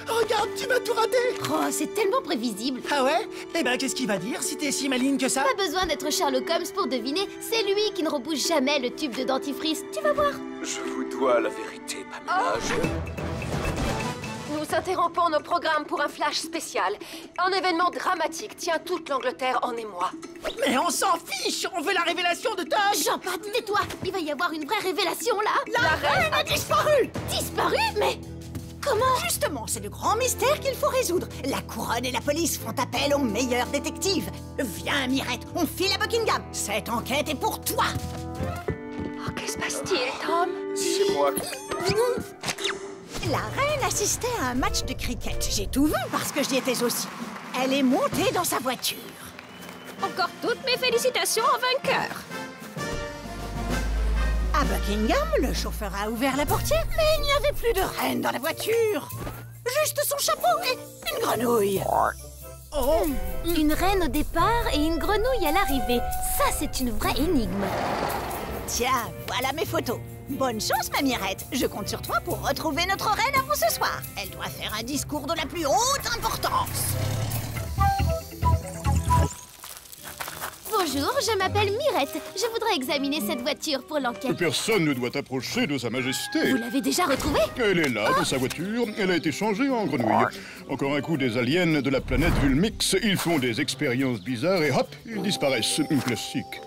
Regarde, tu m'as tout raté. Oh, c'est tellement prévisible. Ah ouais? Eh ben, qu'est-ce qu'il va dire si t'es si maligne que ça? Pas besoin d'être Sherlock Holmes pour deviner. C'est lui qui ne repousse jamais le tube de dentifrice. Tu vas voir. Je vous dois la vérité, Pamela. Nous interrompons nos programmes pour un flash spécial. Un événement dramatique tient toute l'Angleterre en émoi. Mais on s'en fiche. On veut la révélation de Tom. Jean-Pat, tais-toi. Il va y avoir une vraie révélation là. La reine a disparu. Disparu? Mais comment? Justement, c'est le grand mystère qu'il faut résoudre. La couronne et la police font appel aux meilleurs détectives. Viens, Mirette, on file à Buckingham. Cette enquête est pour toi. Oh, que se passe-t-il, Tom? C'est moi. La reine assistait à un match de cricket. J'ai tout vu parce que j'y étais aussi. Elle est montée dans sa voiture. Encore toutes mes félicitations au vainqueur. À Buckingham, le chauffeur a ouvert la portière, mais il n'y avait plus de reine dans la voiture. Juste son chapeau et une grenouille. Oh. Une reine au départ et une grenouille à l'arrivée. Ça, c'est une vraie énigme. Tiens, voilà mes photos. Bonne chance, ma Mirette. Je compte sur toi pour retrouver notre reine avant ce soir. Elle doit faire un discours de la plus haute importance. Bonjour, je m'appelle Mirette. Je voudrais examiner cette voiture pour l'enquête. Personne ne doit approcher de Sa Majesté. Vous l'avez déjà retrouvée? Elle est là, dans sa voiture. Elle a été changée en grenouille. Encore un coup des aliens de la planète Vulmix. Ils font des expériences bizarres et hop, ils disparaissent. Une classique.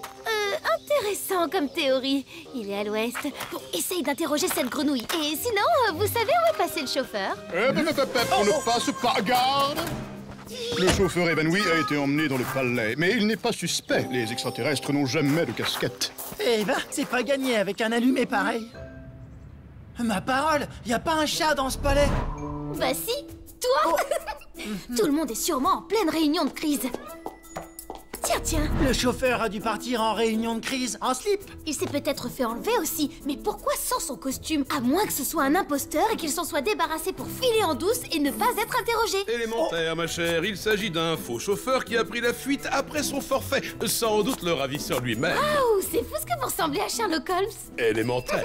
Intéressant comme théorie. Il est à l'ouest. Bon, essaye d'interroger cette grenouille. Et sinon, vous savez où est passé le chauffeur? Eh ben, on ne passe pas. Garde! Le chauffeur évanoui a été emmené dans le palais, mais il n'est pas suspect. Les extraterrestres n'ont jamais de casquette. Eh ben, c'est pas gagné avec un allumé pareil. Ma parole, y a pas un chat dans ce palais? Bah si, toi. Tout le monde est sûrement en pleine réunion de crise. Tiens. Le chauffeur a dû partir en réunion de crise, en slip. Il s'est peut-être fait enlever aussi, mais pourquoi sans son costume? À moins que ce soit un imposteur et qu'il s'en soit débarrassé pour filer en douce et ne pas être interrogé. Élémentaire, ma chère, il s'agit d'un faux chauffeur qui a pris la fuite après son forfait. Sans doute le ravisseur lui-même. Waouh, c'est fou ce que vous ressemblez à Sherlock Holmes. Élémentaire.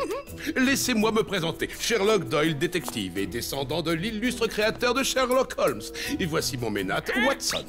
Laissez-moi me présenter. Sherlock Doyle, détective et descendant de l'illustre créateur de Sherlock Holmes. Et voici mon ménate, Watson.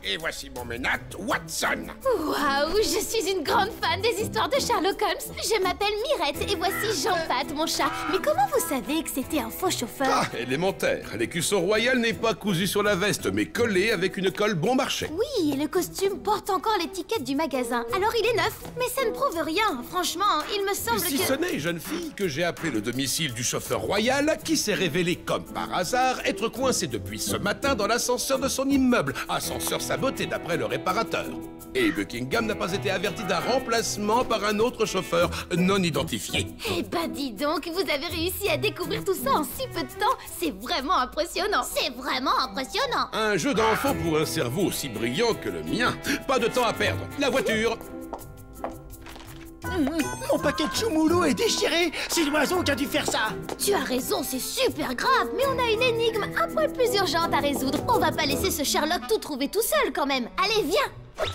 Et voici mon ménate, Watson. Waouh, je suis une grande fan des histoires de Sherlock Holmes. Je m'appelle Mirette et voici Jean-Pat, mon chat. Mais comment vous savez que c'était un faux chauffeur? Ah, élémentaire. L'écusson royal n'est pas cousu sur la veste, mais collé avec une colle bon marché. Oui, et le costume porte encore l'étiquette du magasin. Alors il est neuf, mais ça ne prouve rien. Franchement, il me semble Si que... ce n'est, jeune fille, que j'ai appelé le domicile du chauffeur royal, qui s'est révélé, comme par hasard, être coincé depuis ce matin dans l'ascenseur de son immeuble. Ascenseur saboté d'après le réparateur. Et Buckingham n'a pas été averti d'un remplacement par un autre chauffeur non identifié. Eh ben dis donc, vous avez réussi à découvrir tout ça en si peu de temps. C'est vraiment impressionnant. C'est vraiment impressionnant. Un jeu d'enfant pour un cerveau aussi brillant que le mien. Pas de temps à perdre. La voiture. Mon paquet de choumoulou est déchiré. C'est l'oiseau qui a dû faire ça. Tu as raison, c'est super grave. Mais on a une énigme un poil plus urgente à résoudre. On va pas laisser ce Sherlock tout trouver tout seul quand même. Allez, viens.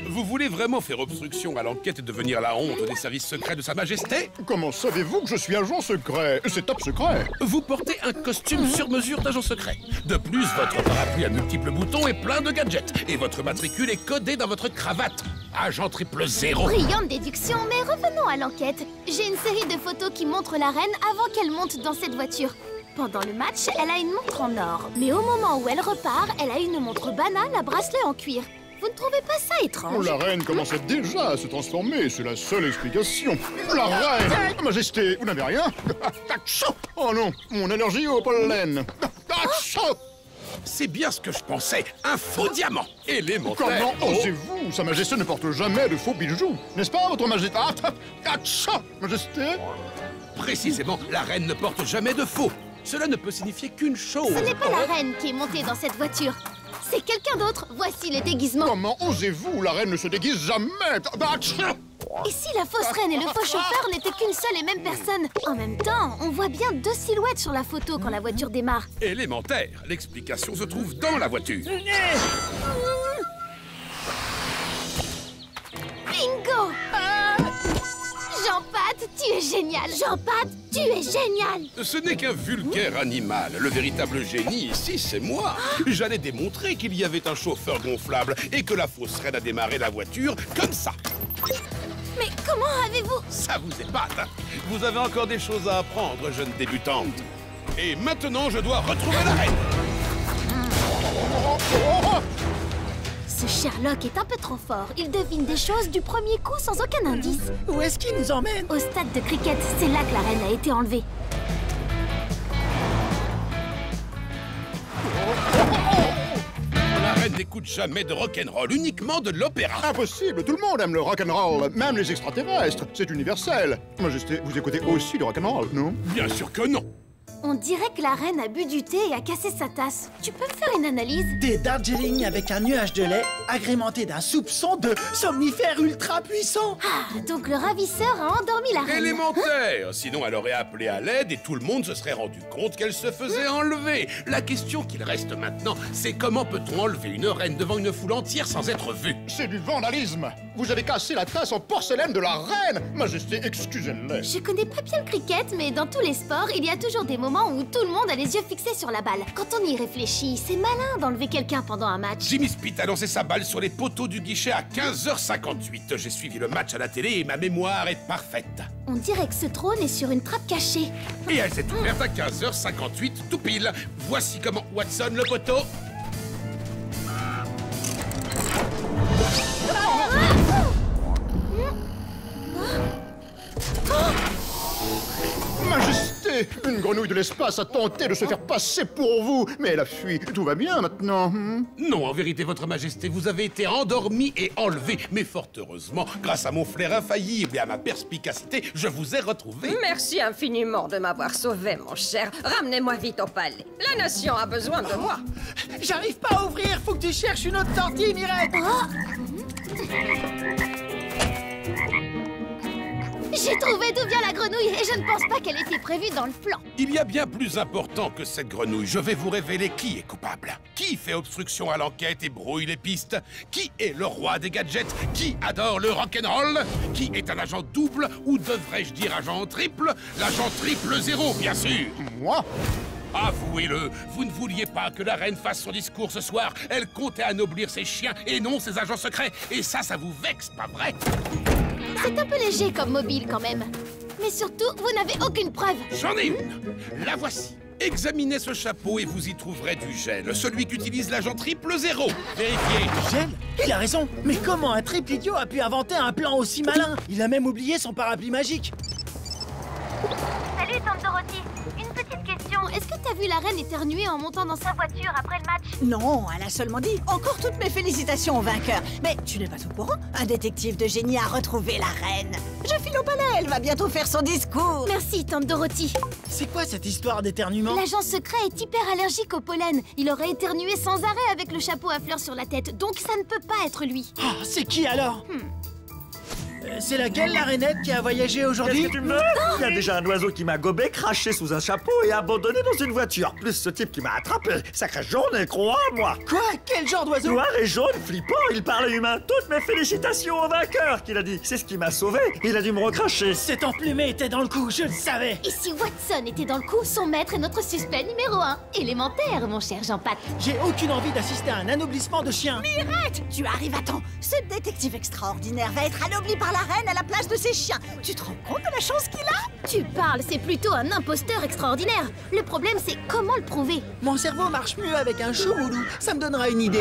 Vous voulez vraiment faire obstruction à l'enquête et devenir la honte des services secrets de Sa Majesté? Comment savez-vous que je suis agent secret? C'est top secret. Vous portez un costume sur mesure d'agent secret. De plus, votre parapluie à multiples boutons est plein de gadgets. Et votre matricule est codé dans votre cravate. Agent 000. Brillante déduction, mais revenons à l'enquête. J'ai une série de photos qui montrent la reine avant qu'elle monte dans cette voiture. Pendant le match, elle a une montre en or. Mais au moment où elle repart, elle a une montre banale à bracelet en cuir. Vous ne trouvez pas ça étrange? La reine commençait déjà à se transformer, c'est la seule explication. La reine! Majesté, vous n'avez rien? Oh non, mon allergie au pollen. C'est bien ce que je pensais. Un faux diamant. Élémentaire. Comment osez-vous? Sa Majesté ne porte jamais de faux bijoux. N'est-ce pas, votre Majesté? Majesté? Précisément, la reine ne porte jamais de faux. Cela ne peut signifier qu'une chose. Ce n'est pas la reine qui est montée dans cette voiture. C'est quelqu'un d'autre. Voici le déguisement. Comment osez-vous? La reine ne se déguise jamais. Et si la fausse reine et le faux chauffeur n'étaient qu'une seule et même personne? En même temps, on voit bien deux silhouettes sur la photo quand la voiture démarre. Élémentaire. L'explication se trouve dans la voiture. Bingo! Jean-Pat, tu es génial! Jean-Pat, tu es génial! Ce n'est qu'un vulgaire animal. Le véritable génie ici, c'est moi. J'allais démontrer qu'il y avait un chauffeur gonflable et que la fausse reine a démarré la voiture comme ça. Mais comment avez-vous... Ça vous épate. Vous avez encore des choses à apprendre, jeune débutante. Et maintenant, je dois retrouver la reine. Ce Sherlock est un peu trop fort. Il devine des choses du premier coup sans aucun indice. Où est-ce qu'il nous emmène? Au stade de cricket, c'est là que la reine a été enlevée. La reine n'écoute jamais de rock'n'roll, uniquement de l'opéra. Impossible, tout le monde aime le rock'n'roll, même les extraterrestres. C'est universel. Majesté, vous écoutez aussi du rock'n'roll, non? Bien sûr que non. On dirait que la reine a bu du thé et a cassé sa tasse. Tu peux me faire une analyse? Des Darjeeling avec un nuage de lait agrémenté d'un soupçon de somnifère ultra puissant. Ah, donc le ravisseur a endormi la reine. Élémentaire. Sinon, elle aurait appelé à l'aide et tout le monde se serait rendu compte qu'elle se faisait enlever. La question qu'il reste maintenant, c'est comment peut-on enlever une reine devant une foule entière sans être vue? C'est du vandalisme. Vous avez cassé la tasse en porcelaine de la reine. Majesté, excusez-le. Je connais pas bien le cricket, mais dans tous les sports, il y a toujours des moments où tout le monde a les yeux fixés sur la balle. Quand on y réfléchit, c'est malin d'enlever quelqu'un pendant un match. Jimmy Spit a lancé sa balle sur les poteaux du guichet à 15h58. J'ai suivi le match à la télé et ma mémoire est parfaite. On dirait que ce trône est sur une trappe cachée. Et elle s'est ouverte à 15h58 tout pile. Voici comment Watson le poteau. Majesté, une grenouille de l'espace a tenté de se faire passer pour vous, mais elle a fui. Tout va bien maintenant. Non, en vérité, votre majesté, vous avez été endormi et enlevé. Mais fort heureusement, grâce à mon flair infaillible et à ma perspicacité, je vous ai retrouvé. Merci infiniment de m'avoir sauvé, mon cher. Ramenez-moi vite au palais. La nation a besoin de moi. J'arrive pas à ouvrir, faut que tu cherches une autre sortie, Mirette. J'ai trouvé d'où vient la grenouille et je ne pense pas qu'elle était prévue dans le plan. Il y a bien plus important que cette grenouille. Je vais vous révéler qui est coupable. Qui fait obstruction à l'enquête et brouille les pistes? Qui est le roi des gadgets? Qui adore le rock'n'roll? Qui est un agent double ou devrais-je dire agent triple? L'agent triple zéro, bien sûr. Moi? Avouez-le, vous ne vouliez pas que la reine fasse son discours ce soir. Elle comptait anoblir ses chiens et non ses agents secrets. Et ça vous vexe, pas vrai? C'est un peu léger comme mobile quand même. Mais surtout, vous n'avez aucune preuve. J'en ai une. La voici. Examinez ce chapeau et vous y trouverez du gel. Celui qu'utilise l'agent triple zéro. Vérifiez. Gel? Il a raison. Mais comment un triple idiot a pu inventer un plan aussi malin? Il a même oublié son parapluie magique. Salut, Tante Dorothy. Une petite question. Est-ce que t'as vu la reine éternuer en montant dans sa voiture après le match? Non, elle a seulement dit « Encore toutes mes félicitations au vainqueur ». Mais tu n'es pas au courant? Un détective de génie a retrouvé la reine. Je file au palais, elle va bientôt faire son discours. Merci, Tante Dorothy. C'est quoi cette histoire d'éternuement? L'agent secret est hyper allergique au pollen. Il aurait éternué sans arrêt avec le chapeau à fleurs sur la tête, donc ça ne peut pas être lui. Ah, c'est qui alors? C'est laquelle la rainette qui a voyagé aujourd'hui? Qu'est-ce que tu me... Il y a déjà un oiseau qui m'a gobé, craché sous un chapeau et abandonné dans une voiture. Plus ce type qui m'a attrapé. Sacrée journée, crois-moi. Quoi? Quel genre d'oiseau? Noir et jaune, flippant, il parlait humain. Toutes mes félicitations au vainqueur, qu'il a dit. C'est ce qui m'a sauvé. Il a dû me recracher. Cet emplumé était dans le coup, je le savais. Et si Watson était dans le coup, son maître est notre suspect numéro 1. Élémentaire, mon cher Jean-Pat. J'ai aucune envie d'assister à un anoblissement de chien. Mirette, tu arrives à temps. Ce détective extraordinaire va être anobli par la reine à la place de ses chiens. Tu te rends compte de la chance qu'il a? Tu parles, c'est plutôt un imposteur extraordinaire. Le problème, c'est comment le prouver. Mon cerveau marche mieux avec un choumoulou. Ça me donnera une idée.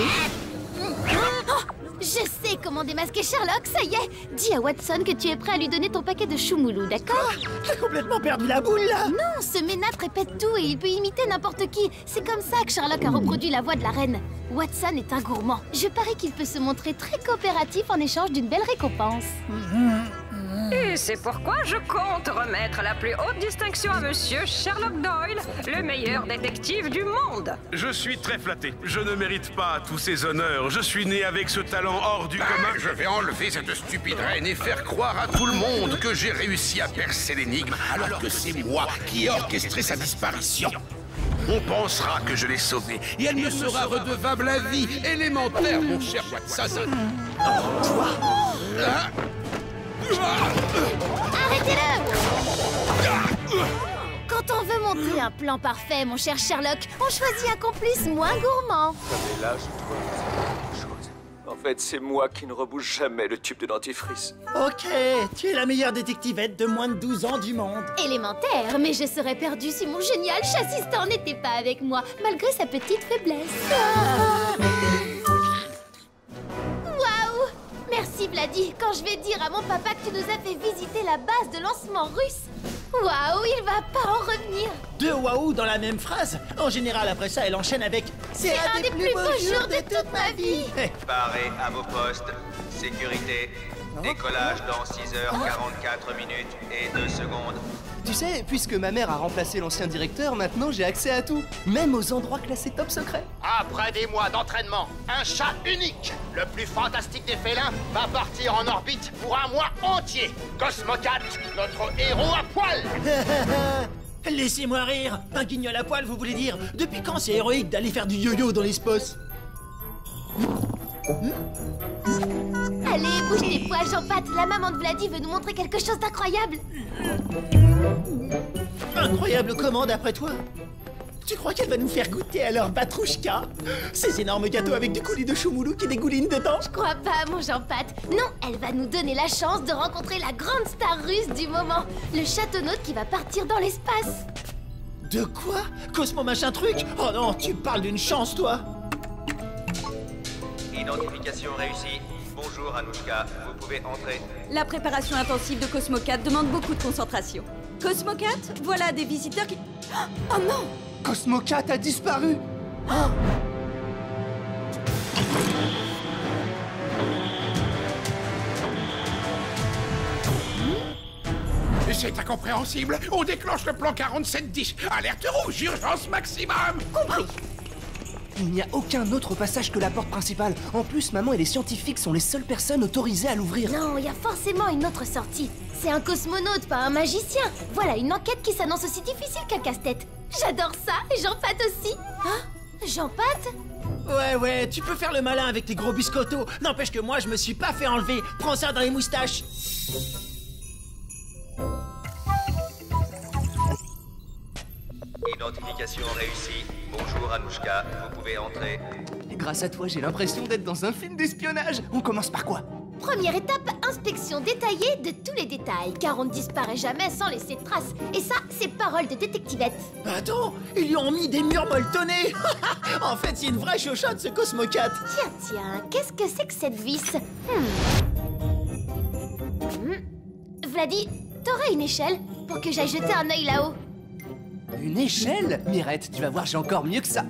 Oh, je sais comment démasquer Sherlock, ça y est. Dis à Watson que tu es prêt à lui donner ton paquet de choumoulou, d'accord? T'as complètement perdu la boule, là. Non, ce ménâtre répète tout et il peut imiter n'importe qui. C'est comme ça que Sherlock a reproduit la voix de la reine. Watson est un gourmand. Je parie qu'il peut se montrer très coopératif en échange d'une belle récompense. Et c'est pourquoi je compte remettre la plus haute distinction à Monsieur Sherlock Doyle, le meilleur détective du monde. Je suis très flatté. Je ne mérite pas tous ces honneurs. Je suis né avec ce talent hors du commun. Je vais enlever cette stupide reine et faire croire à tout le monde que j'ai réussi à percer l'énigme, alors que c'est moi qui ai orchestré sa disparition. On pensera que je l'ai sauvée et elle me sera redevable à vie. Élémentaire, mon cher Watson. Arrêtez-le! Quand on veut monter un plan parfait, mon cher Sherlock, on choisit un complice moins gourmand. Mais là, je dois vous avouer quelque chose. En fait, c'est moi qui ne rebouche jamais le tube de dentifrice. Ok, tu es la meilleure détectivette de moins de 12 ans du monde. Élémentaire, mais je serais perdue si mon génial chassistant n'était pas avec moi, malgré sa petite faiblesse. Waouh! Merci Vladi, quand je vais dire à mon papa que tu nous as fait visiter la base de lancement russe. Waouh, il va pas en revenir. 2 waouh dans la même phrase. En général, après ça, elle enchaîne avec « C'est un des plus beaux jours de toute ma vie !» Parez à vos postes. Sécurité. Décollage dans 6h44 minutes et 2 secondes. Tu sais, puisque ma mère a remplacé l'ancien directeur, maintenant j'ai accès à tout. Même aux endroits classés top secret. Après des mois d'entraînement, un chat unique, le plus fantastique des félins, va partir en orbite pour un mois entier. Cosmocat, notre héros à poil. Laissez-moi rire. Un guignol à poil, vous voulez dire? Depuis quand c'est héroïque d'aller faire du yo-yo dans l'espace? Allez, bouge tes poils, Jean-Pat. La maman de Vladi veut nous montrer quelque chose d'incroyable. Incroyable comment, d'après toi? Tu crois qu'elle va nous faire goûter à leur batrouchka? Ces énormes gâteaux avec du coulis de choumoulou qui dégoulinent dedans? Je crois pas, mon Jean-Pat. Non, elle va nous donner la chance de rencontrer la grande star russe du moment, le châteaunaute qui va partir dans l'espace. De quoi? Cosmo machin truc? Oh non, tu parles d'une chance, toi. Identification réussie. Bonjour Anouchka, vous pouvez entrer. La préparation intensive de Cosmocat demande beaucoup de concentration. Cosmocat, voilà des visiteurs qui... Oh non! Cosmocat a disparu! Oh. C'est incompréhensible. On déclenche le plan 4710. Alerte rouge, urgence maximum. Compris. Il n'y a aucun autre passage que la porte principale. En plus, maman et les scientifiques sont les seules personnes autorisées à l'ouvrir. Non, il y a forcément une autre sortie. C'est un cosmonaute, pas un magicien. Voilà une enquête qui s'annonce aussi difficile qu'un casse-tête. J'adore ça, et Jean-Pat aussi. Hein? Jean-Pat? Ouais, tu peux faire le malin avec tes gros biscottos. N'empêche que moi, je me suis pas fait enlever. Prends ça dans les moustaches. Identification réussie. Bonjour Anouchka, vous pouvez entrer. Et grâce à toi, j'ai l'impression d'être dans un film d'espionnage. On commence par quoi? Première étape, inspection détaillée de tous les détails, car on ne disparaît jamais sans laisser de traces. Et ça, c'est parole de détectivette. Attends, ils lui ont mis des murs molletonnés. En fait, c'est une vraie chochotte, ce Cosmocat. Tiens, qu'est-ce que c'est que cette vis? Vladi, t'aurais une échelle pour que j'aille jeter un œil là-haut? Une échelle? Mirette, tu vas voir, j'ai encore mieux que ça.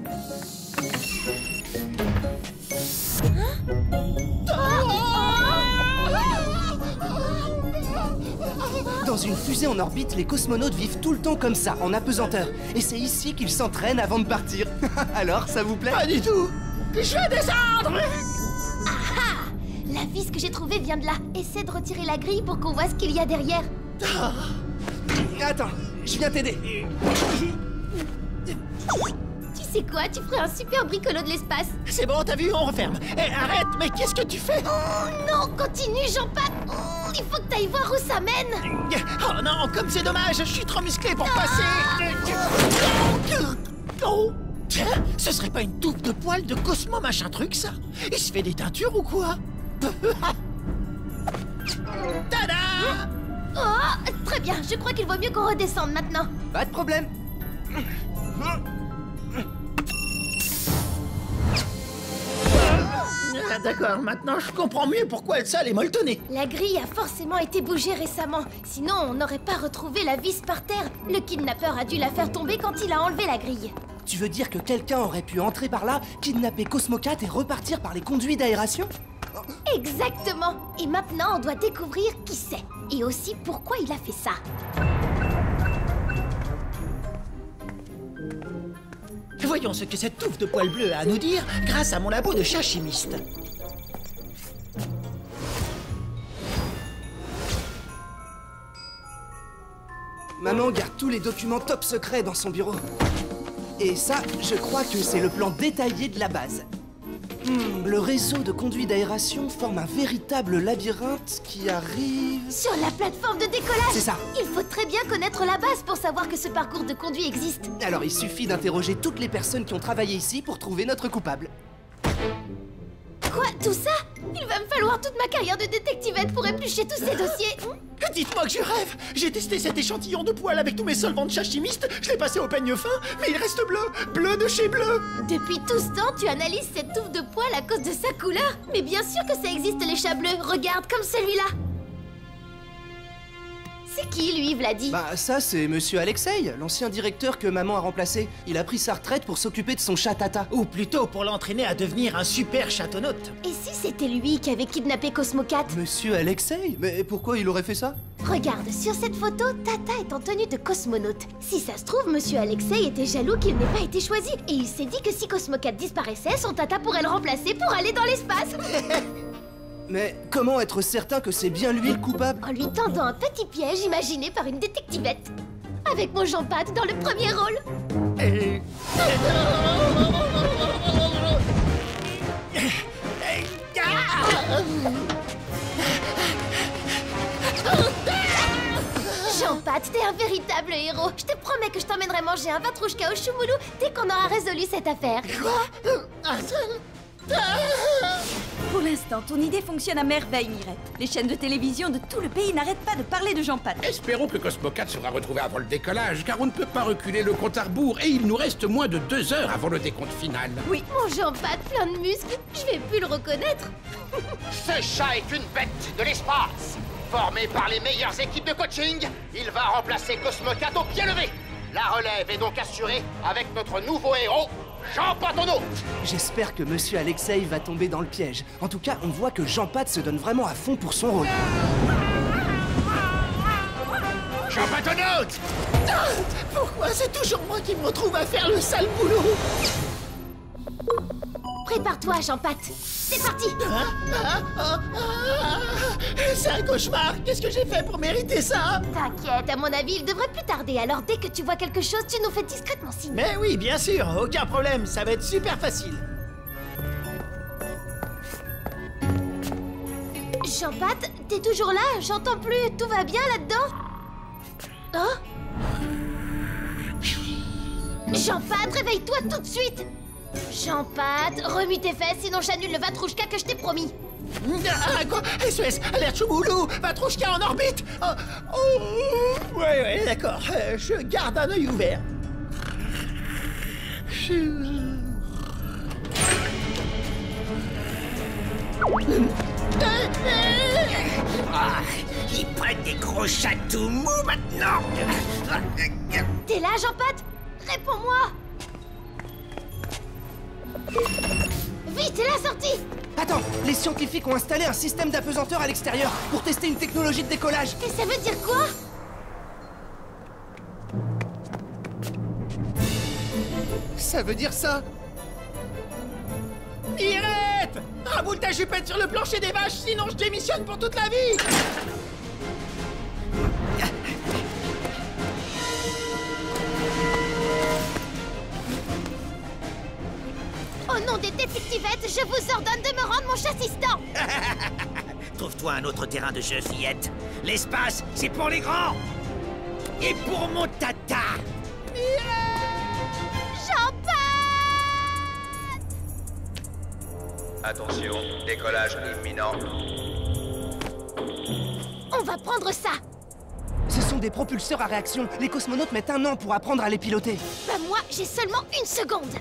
Dans une fusée en orbite, les cosmonautes vivent tout le temps comme ça, en apesanteur. Et c'est ici qu'ils s'entraînent avant de partir. Alors, ça vous plaît? Pas du tout. Je vais descendre. Ah! La vis que j'ai trouvée vient de là. Essaie de retirer la grille pour qu'on voit ce qu'il y a derrière. Attends, je viens t'aider. Tu sais quoi? Tu ferais un super bricolo de l'espace. C'est bon, t'as vu, on referme. Hé, arrête, mais qu'est-ce que tu fais? Oh non, continue, Jean-Pat. Oh, il faut que t'ailles voir où ça mène. Oh non, comme c'est dommage, je suis trop musclé pour passer. Oh, tiens, ce serait pas une touffe de poils de Cosmo machin truc, ça? Il se fait des teintures ou quoi? Tada! Oh, très bien, je crois qu'il vaut mieux qu'on redescende maintenant. Pas de problème. Ah, d'accord, maintenant je comprends mieux pourquoi Elsa est molletonnée. La grille a forcément été bougée récemment. Sinon, on n'aurait pas retrouvé la vis par terre. Le kidnappeur a dû la faire tomber quand il a enlevé la grille. Tu veux dire que quelqu'un aurait pu entrer par là, kidnapper Cosmocat et repartir par les conduits d'aération? Exactement. Et maintenant, on doit découvrir qui c'est. Et aussi pourquoi il a fait ça. Voyons ce que cette touffe de poils bleus a à nous dire grâce à mon labo de chat chimiste. Maman garde tous les documents top secrets dans son bureau. Et ça, je crois que c'est le plan détaillé de la base. Le réseau de conduits d'aération forme un véritable labyrinthe qui arrive... Sur la plateforme de décollage. C'est ça. Il faut très bien connaître la base pour savoir que ce parcours de conduit existe. Alors il suffit d'interroger toutes les personnes qui ont travaillé ici pour trouver notre coupable. Quoi? Tout ça? Il va me falloir toute ma carrière de détectivette pour éplucher tous ces dossiers. Dites-moi que je rêve. J'ai testé cet échantillon de poils avec tous mes solvants de chat chimistes, je l'ai passé au peigne fin, mais il reste bleu. Bleu de chez bleu. Depuis tout ce temps, tu analyses cette touffe de poils à cause de sa couleur. Mais bien sûr que ça existe les chats bleus. Regarde, comme celui-là. C'est qui, lui, Vladi? Bah ça, c'est Monsieur Alexei, l'ancien directeur que maman a remplacé. Il a pris sa retraite pour s'occuper de son chat Tata. Ou plutôt pour l'entraîner à devenir un super châteaunaute. Et si c'était lui qui avait kidnappé Cosmocat? Monsieur Alexei? Mais pourquoi il aurait fait ça? Regarde, sur cette photo, Tata est en tenue de cosmonaute. Si ça se trouve, Monsieur Alexei était jaloux qu'il n'ait pas été choisi. Et il s'est dit que si Cosmocat disparaissait, son Tata pourrait le remplacer pour aller dans l'espace. Mais comment être certain que c'est bien lui le coupable? En lui tendant un petit piège imaginé par une détectivette. Avec mon Jean-Pat dans le premier rôle. Jean-Pat, t'es un véritable héros. Je te promets que je t'emmènerai manger un vatrouchka au choumoulou dès qu'on aura résolu cette affaire. Pour l'instant, ton idée fonctionne à merveille, Mirette. Les chaînes de télévision de tout le pays n'arrêtent pas de parler de Jean-Pat. Espérons que Cosmocat sera retrouvé avant le décollage, car on ne peut pas reculer le compte à rebours, et il nous reste moins de 2 heures avant le décompte final. Oui, mon Jean-Pat plein de muscles, je vais plus le reconnaître. Ce chat est une bête de l'espace. Formé par les meilleures équipes de coaching, il va remplacer Cosmocat au pied levé. La relève est donc assurée avec notre nouveau héros, Jean-Pat Tonneau. J'espère que Monsieur Alexei va tomber dans le piège. En tout cas, on voit que Jean-Pat se donne vraiment à fond pour son rôle. Jean-Pat Tonneau! Pourquoi c'est toujours moi qui me retrouve à faire le sale boulot? Prépare-toi, Jean-Pat. C'est parti. C'est un cauchemar. Qu'est-ce que j'ai fait pour mériter ça? T'inquiète, à mon avis, il devrait plus tarder. Alors dès que tu vois quelque chose, tu nous fais discrètement signe. Mais oui, bien sûr, aucun problème. Ça va être super facile. Jean-Pat, t'es toujours là? J'entends plus. Tout va bien là-dedans? Oh? Jean-Pat, réveille-toi tout de suite. Jean-Pat, remue tes fesses, sinon j'annule le vatrouchka que je t'ai promis. Quoi? SOS, alerte choumoulou, vatrouchka en orbite. Ouais, d'accord. Je garde un œil ouvert. Ils prennent des gros chats tout mous maintenant. T'es là, Jean-Pat? Réponds-moi. Vite, c'est la sortie! Attends, les scientifiques ont installé un système d'apesanteur à l'extérieur pour tester une technologie de décollage. Et ça veut dire quoi? Ça veut dire ça. Mirette! Raboule ta jupette sur le plancher des vaches, sinon je démissionne pour toute la vie! Au nom des détectivettes, je vous ordonne de me rendre mon chassistant. Trouve-toi un autre terrain de jeu, fillette. L'espace, c'est pour les grands. Et pour mon tata. Jean-Pat! Attention, décollage imminent. On va prendre ça. Ce sont des propulseurs à réaction. Les cosmonautes mettent 1 an pour apprendre à les piloter. Bah moi, j'ai seulement 1 seconde.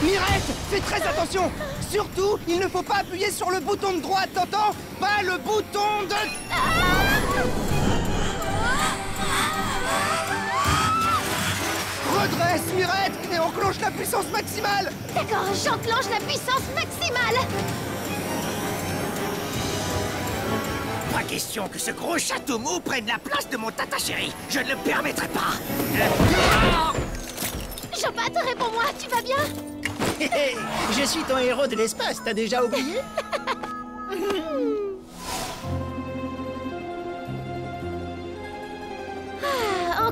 Mirette, fais très attention. Surtout, il ne faut pas appuyer sur le bouton de droite, t'entends? Pas le bouton de... Redresse, Mirette, et enclenche la puissance maximale. D'accord, j'enclenche la puissance maximale. Pas question que ce gros château mou prenne la place de mon tata chéri. Je ne le permettrai pas. Jean-Pat, réponds-moi, tu vas bien? Je suis ton héros de l'espace, t'as déjà oublié?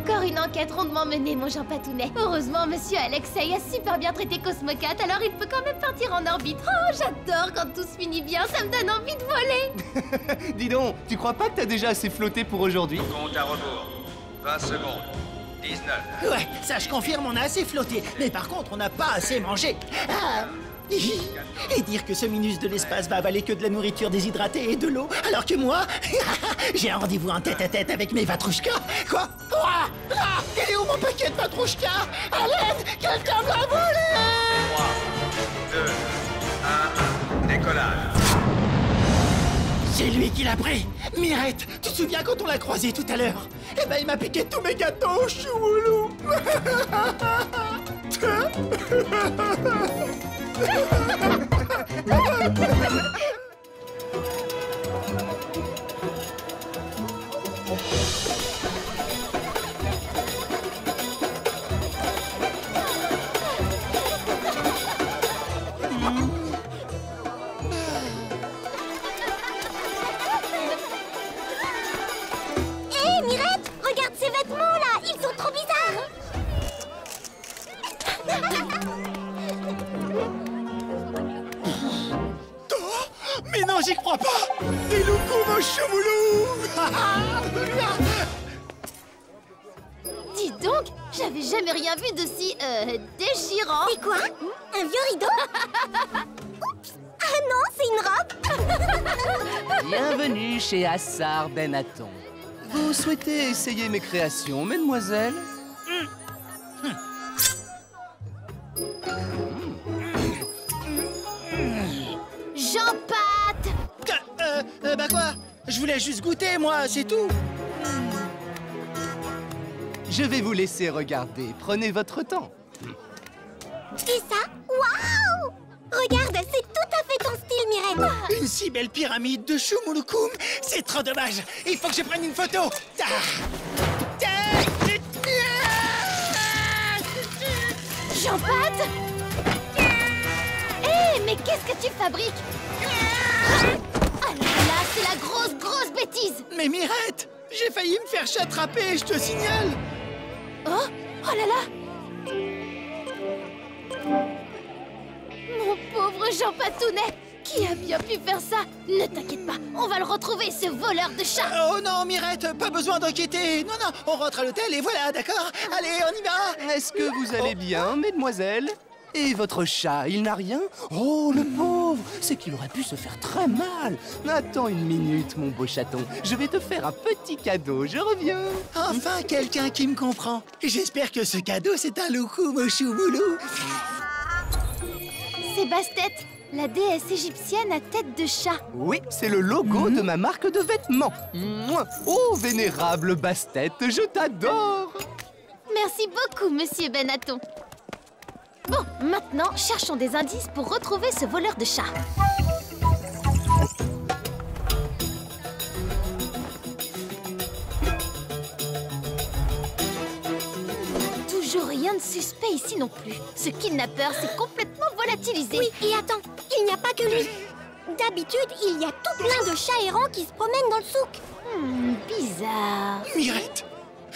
Encore une enquête rondement menée, mon Jean Patounet. Heureusement, monsieur Alexei a super bien traité Cosmocat, alors il peut quand même partir en orbite. Oh, j'adore quand tout se finit bien, ça me donne envie de voler. Dis donc, tu crois pas que t'as déjà assez flotté pour aujourd'hui? Compte à rebours. 20 secondes. 19. Ouais, ça je confirme, on a assez flotté. Mais par contre, on n'a pas assez mangé. Ah. Et dire que ce minus de l'espace va avaler que de la nourriture déshydratée et de l'eau, alors que moi, j'ai un rendez-vous en tête-à-tête avec mes Vatrouchka. Quoi? Ah, il est où mon paquet de Vatrouchka? À l'aide, quelqu'un va voler! 3, 2, 1, décollage. C'est lui qui l'a pris. Mirette, tu te souviens quand on l'a croisé tout à l'heure? Eh ben, il m'a piqué tous mes gâteaux au chouloulou. Hé, Mirette, regarde ces vêtements-là, ils sont trop bizarres. Mais non, j'y crois pas. Des loukoums au choumoulou. Dis donc, j'avais jamais rien vu d'aussi, déchirant. C'est quoi? Un vieux rideau? Oups. Ah non, c'est une robe. Bienvenue chez Assar Benaton. Vous souhaitez essayer mes créations, mesdemoiselles? Jean-Pat! Bah quoi? Je voulais juste goûter, moi, c'est tout. Je vais vous laisser regarder. Prenez votre temps. Et ça? Waouh! Regarde, c'est tout à fait ton style, Mirette. Une si belle pyramide de Choumouloukoum. C'est trop dommage. Il faut que je prenne une photo. Jean-Pat! Hé, mais qu'est-ce que tu fabriques? Ah là là, c'est la grosse bêtise! Mais Mirette, j'ai failli me faire attraper, je te signale. Oh là là! Mon pauvre Jean Patounet! Qui a bien pu faire ça? Ne t'inquiète pas, on va le retrouver, ce voleur de chat! Oh non, Mirette, pas besoin d'enquêter. Non, on rentre à l'hôtel et voilà, d'accord? Allez, on y va. Est-ce que vous allez bien, mesdemoiselles? Et votre chat, il n'a rien? Oh, le pauvre! C'est qu'il aurait pu se faire très mal. Attends une minute, mon beau chaton. Je vais te faire un petit cadeau, je reviens. Enfin, quelqu'un qui me comprend. J'espère que ce cadeau, c'est un loukoum au choumoulou. C'est Bastet, la déesse égyptienne à tête de chat. Oui, c'est le logo de ma marque de vêtements. Mouah. Oh, vénérable Bastet, je t'adore! Merci beaucoup, monsieur Benaton. Bon, maintenant, cherchons des indices pour retrouver ce voleur de chat. Toujours rien de suspect ici non plus. Ce kidnappeur s'est complètement volatilisé. Oui, et attends, il n'y a pas que lui. D'habitude, il y a tout plein de chats errants qui se promènent dans le souk. Bizarre. Mirette,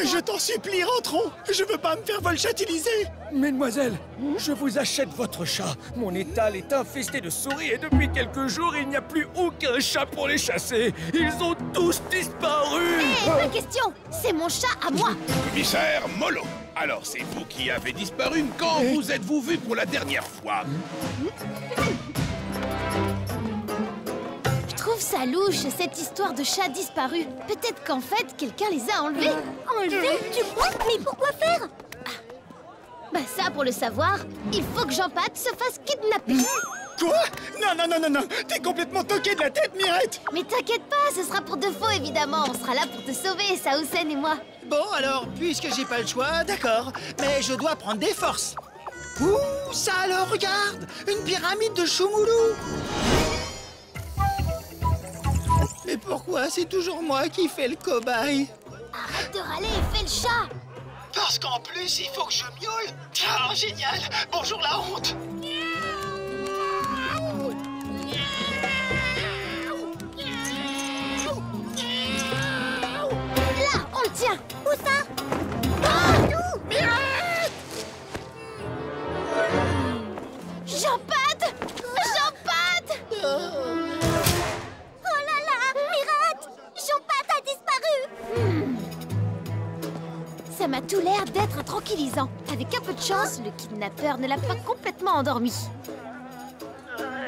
je t'en supplie, rentrons. Je veux pas me faire volchatiliser. Mesdemoiselle, je vous achète votre chat. Mon étal est infesté de souris et depuis quelques jours, il n'y a plus aucun chat pour les chasser. Ils ont tous disparu. Hé, pas question. C'est mon chat à moi. Commissaire Molo, alors c'est vous qui avez disparu. Quand vous êtes-vous vu pour la dernière fois? Je trouve ça louche, cette histoire de chat disparu. Peut-être qu'en fait, quelqu'un les a enlevés. Enlevés? Tu crois? Mais pourquoi faire? Bah ça, pour le savoir, il faut que Jean-Pat se fasse kidnapper. Quoi? Non, t'es complètement toqué de la tête, Mirette. Mais t'inquiète pas, ce sera pour de faux, évidemment. On sera là pour te sauver, Saoussen et moi. Bon, alors, puisque j'ai pas le choix, d'accord. Mais je dois prendre des forces. Ouh, ça alors, regarde! Une pyramide de Choumoulou. Mais pourquoi c'est toujours moi qui fais le cobaye? Arrête de râler et fais le chat. Parce qu'en plus, il faut que je miaule. Ah, génial. Bonjour la honte. Là, on le tient. Où ça? tout l'air d'être un tranquillisant. Avec un peu de chance, le kidnappeur ne l'a pas complètement endormi.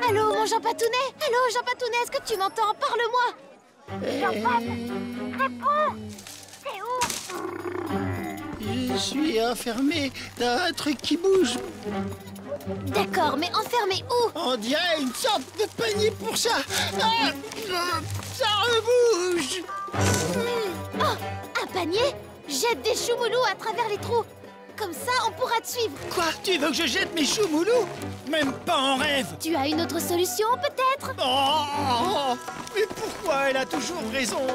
Allô, mon Jean Patounet? Allô, Jean Patounet, est-ce que tu m'entends? Parle-moi! Jean Pat, réponds! T'es où? Je suis enfermé dans un truc qui bouge. D'accord, mais enfermé où? On dirait une sorte de panier pour ça. Ah, ça rebouge. Oh, un panier? Jette des choumoulous à travers les trous. Comme ça, on pourra te suivre. Quoi? Tu veux que je jette mes choumoulous? Même pas en rêve. Tu as une autre solution, peut-être? Oh, mais pourquoi elle a toujours raison?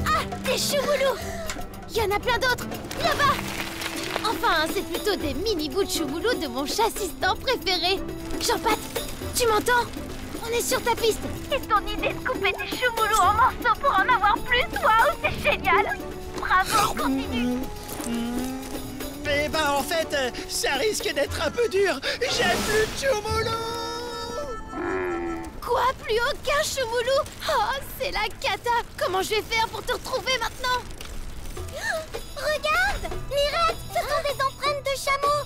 Ah, des choumoulous! Il y en a plein d'autres, là-bas! Enfin, c'est plutôt des mini bouts de choumoulous de mon chat-assistant préféré. Jean-Pat, tu m'entends? On est sur ta piste. Et ton idée de couper des choumoulous en morceaux pour en avoir plus, waouh, c'est génial! Bravo, continue! Eh ben, en fait, ça risque d'être un peu dur. J'ai plus de choumoulous! Quoi? Plus aucun choumoulou? Oh, c'est la cata! Comment je vais faire pour te retrouver maintenant? Regarde! Mirette, ce sont des empreintes de chameau!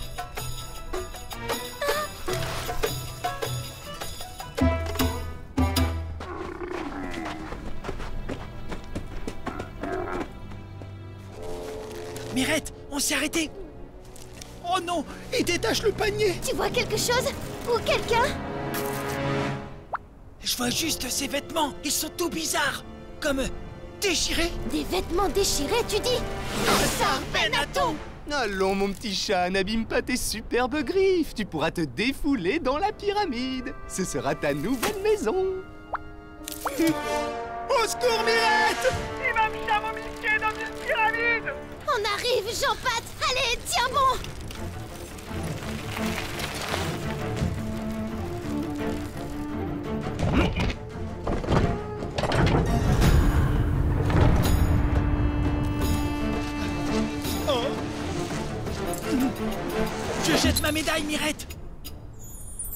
Mirette, on s'est arrêté. Oh non, il détache le panier. Tu vois quelque chose? Ou quelqu'un? Je vois juste ces vêtements. Ils sont tout bizarres. Comme déchirés. Des vêtements déchirés, tu dis? Ça, Benaton! Allons, mon petit chat, n'abîme pas tes superbes griffes. Tu pourras te défouler dans la pyramide. Ce sera ta nouvelle maison. Au secours, Mirette! Il va me chamomisquer dans une pyramide! On arrive, Jean-Pat! Allez, tiens bon! Oh. Je jette ma médaille, Mirette.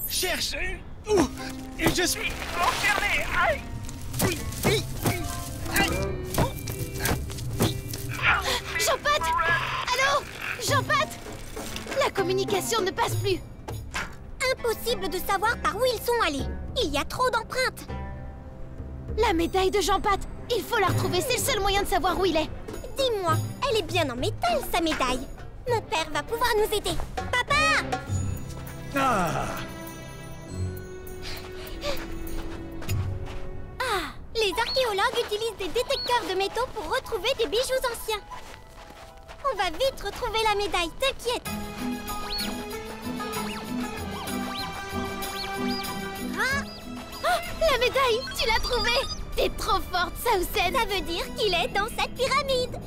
Cherche où? Et je suis enfermé. Aïe. Jean-Pat! Allô? Jean-Pat! La communication ne passe plus. Impossible de savoir par où ils sont allés. Il y a trop d'empreintes. La médaille de Jean-Pat! Il faut la retrouver, c'est le seul moyen de savoir où il est. Dis-moi, elle est bien en métal, sa médaille. Mon père va pouvoir nous aider. Papa! Ah! Ah! Les archéologues utilisent des détecteurs de métaux pour retrouver des bijoux anciens. On va vite retrouver la médaille, t'inquiète. Ah! Oh, la médaille! Tu l'as trouvée! T'es trop forte, Saucen! Ça veut dire qu'il est dans cette pyramide.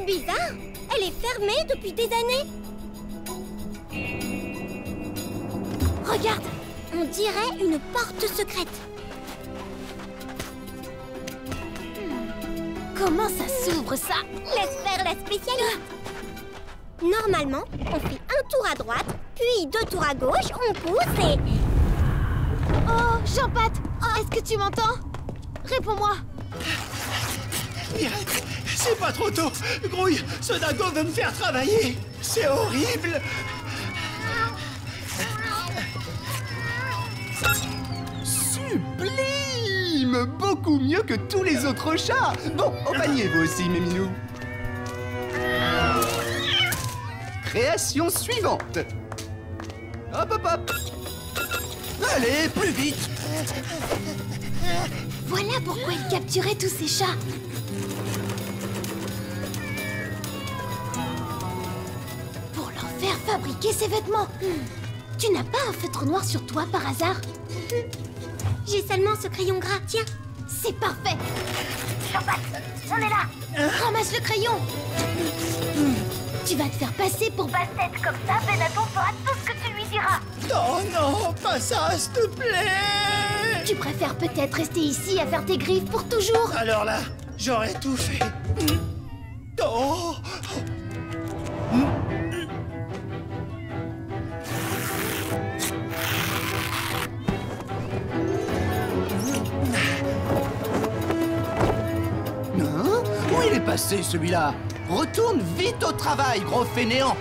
Bizarre, elle est fermée depuis des années. Regarde! On dirait une porte secrète. Comment ça s'ouvre, ça? Laisse faire la spécialiste. Normalement, on fait un tour à droite, puis 2 tours à gauche, on pousse et... Oh, Jean-Pat! Oh, est-ce que tu m'entends? Réponds-moi! Mirette, c'est pas trop tôt. Grouille, ce dingo veut me faire travailler. C'est horrible. Sublime! Beaucoup mieux que tous les autres chats. Bon, au panier vous aussi, mes minous. Création suivante. Hop, hop, hop. Allez, plus vite. Voilà pourquoi il capturait tous ces chats. Pour leur faire fabriquer ces vêtements. Tu n'as pas un feutre noir sur toi par hasard? J'ai seulement ce crayon gras, tiens. C'est parfait. Jean-Pat, on est là. Ramasse le crayon. Tu vas te faire passer pour Basse-Tête, comme ça Benaton fera tout ce que tu lui diras. Non, non, pas ça, s'il te plaît. Tu préfères peut-être rester ici à faire tes griffes pour toujours? Alors là, j'aurais tout fait. Oh. il est passé, celui-là? Retourne vite au travail, gros fainéant!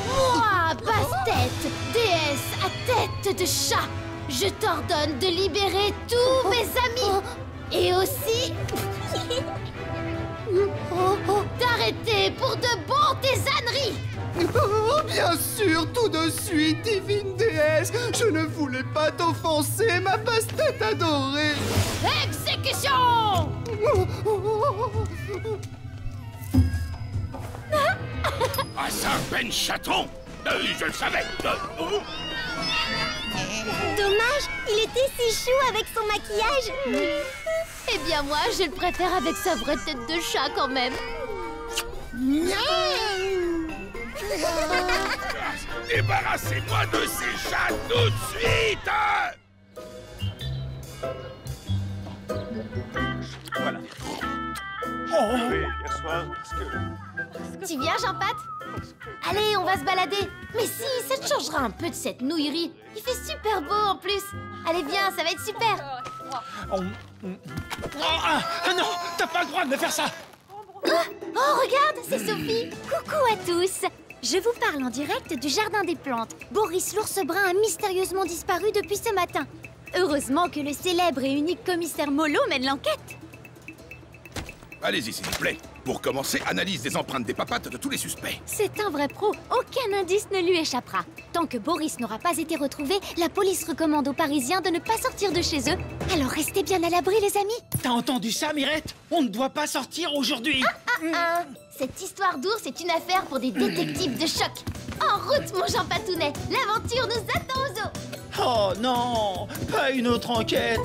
Moi, Basse-Tête, déesse à tête de chat, je t'ordonne de libérer tous mes amis et aussi d'arrêter pour de bon tes âneries. Oh, bien sûr, tout de suite, divine déesse. Je ne voulais pas t'offenser, ma Basse-Tête adorée. Exécution! Ah ça, Ben Chaton! Je le savais! Dommage, il était si chou avec son maquillage. Eh bien moi, je le préfère avec sa vraie tête de chat quand même. Débarrassez-moi de ces chats tout de suite! Voilà. Oui, hier soir, parce que... Tu viens, Jean-Pat? Allez, on va se balader. Mais si, ça te changera un peu de cette nouillerie. Il fait super beau en plus. Allez, viens, ça va être super. Oh non, t'as pas le droit de me faire ça. Oh, regarde, c'est Sophie. Coucou à tous. Je vous parle en direct du Jardin des Plantes. Boris l'ours brun a mystérieusement disparu depuis ce matin. Heureusement que le célèbre et unique commissaire Molo mène l'enquête. Allez-y, s'il vous plaît. Pour commencer, analyse des empreintes des papates de tous les suspects. C'est un vrai pro. Aucun indice ne lui échappera. Tant que Boris n'aura pas été retrouvé, la police recommande aux Parisiens de ne pas sortir de chez eux. Alors restez bien à l'abri, les amis. T'as entendu ça, Mirette? On ne doit pas sortir aujourd'hui. Cette histoire d'ours est une affaire pour des détectives de choc. En route, mon Jean Patounet. L'aventure nous attend aux eaux. Oh non, pas une autre enquête.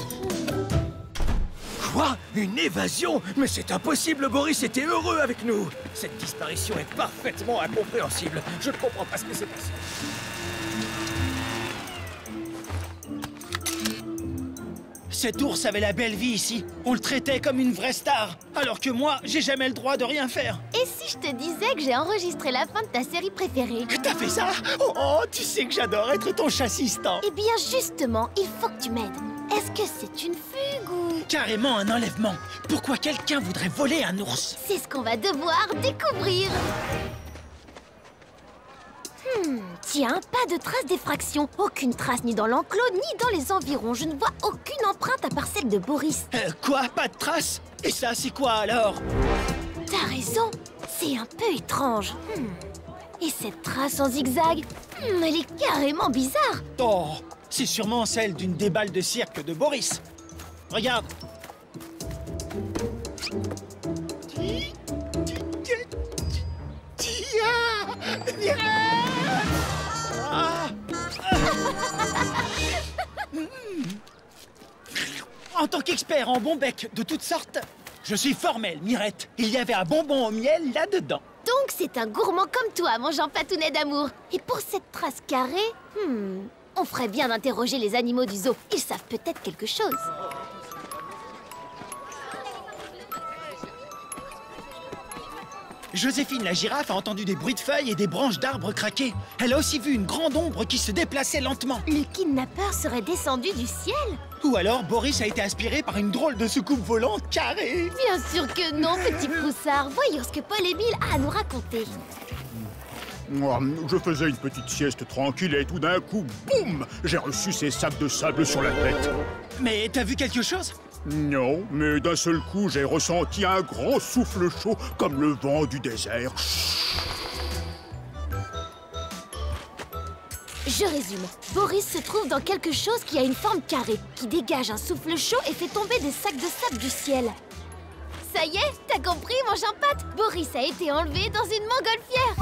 Quoi? Une évasion? Mais c'est impossible, Boris était heureux avec nous. Cette disparition est parfaitement incompréhensible. Je ne comprends pas ce qui s'est passé. Cet ours avait la belle vie ici. On le traitait comme une vraie star. Alors que moi, j'ai jamais le droit de rien faire. Et si je te disais que j'ai enregistré la fin de ta série préférée? T'as fait ça? Oh, tu sais que j'adore être ton chassistant. Eh bien, justement, il faut que tu m'aides. Est-ce que c'est une fugue ou... Carrément un enlèvement. Pourquoi quelqu'un voudrait voler un ours? C'est ce qu'on va devoir découvrir. Tiens, pas de traces d'effraction. Aucune trace ni dans l'enclos, ni dans les environs. Je ne vois aucune empreinte à part celle de Boris. Quoi? Pas de traces? Et ça, c'est quoi alors? T'as raison, c'est un peu étrange. Et cette trace en zigzag, elle est carrément bizarre. Oh, c'est sûrement celle d'une des balles de cirque de Boris. Regarde. En tant qu'expert en bon bec de toutes sortes, je suis formel, Mirette. Il y avait un bonbon au miel là-dedans. Donc c'est un gourmand comme toi, mon Jean Patounet d'amour. Et pour cette trace carrée, on ferait bien d'interroger les animaux du zoo. Ils savent peut-être quelque chose. Joséphine la girafe a entendu des bruits de feuilles et des branches d'arbres craquer. Elle a aussi vu une grande ombre qui se déplaçait lentement. Le kidnappeur serait descendu du ciel? Ou alors Boris a été aspiré par une drôle de soucoupe volante carrée. Bien sûr que non, petit poussard. Voyons ce que Paul et Bill a à nous raconter. Moi, je faisais une petite sieste tranquille et tout d'un coup, boum! J'ai reçu ces sacs de sable sur la tête. Mais t'as vu quelque chose? Non, mais d'un seul coup, j'ai ressenti un grand souffle chaud comme le vent du désert. Je résume. Boris se trouve dans quelque chose qui a une forme carrée, qui dégage un souffle chaud et fait tomber des sacs de sable du ciel. Ça y est, t'as compris, mon Jean-Pat? Boris a été enlevé dans une montgolfière.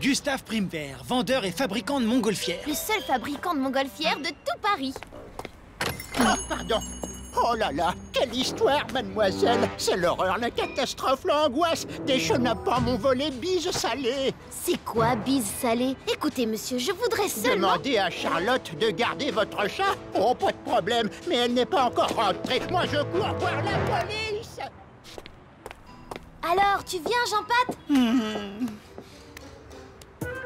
Gustave Primevert, vendeur et fabricant de montgolfières. Le seul fabricant de montgolfières de tout Paris. Ah, pardon. Oh là là, quelle histoire, mademoiselle. C'est l'horreur, la catastrophe, l'angoisse. Des chenapans m'ont volé bise salée. C'est quoi, bise salée? Écoutez, monsieur, je voudrais seulement... Demandez à Charlotte de garder votre chat. Oh, pas de problème, mais elle n'est pas encore rentrée. Moi, je cours voir la police. Alors, tu viens, Jean-Pat?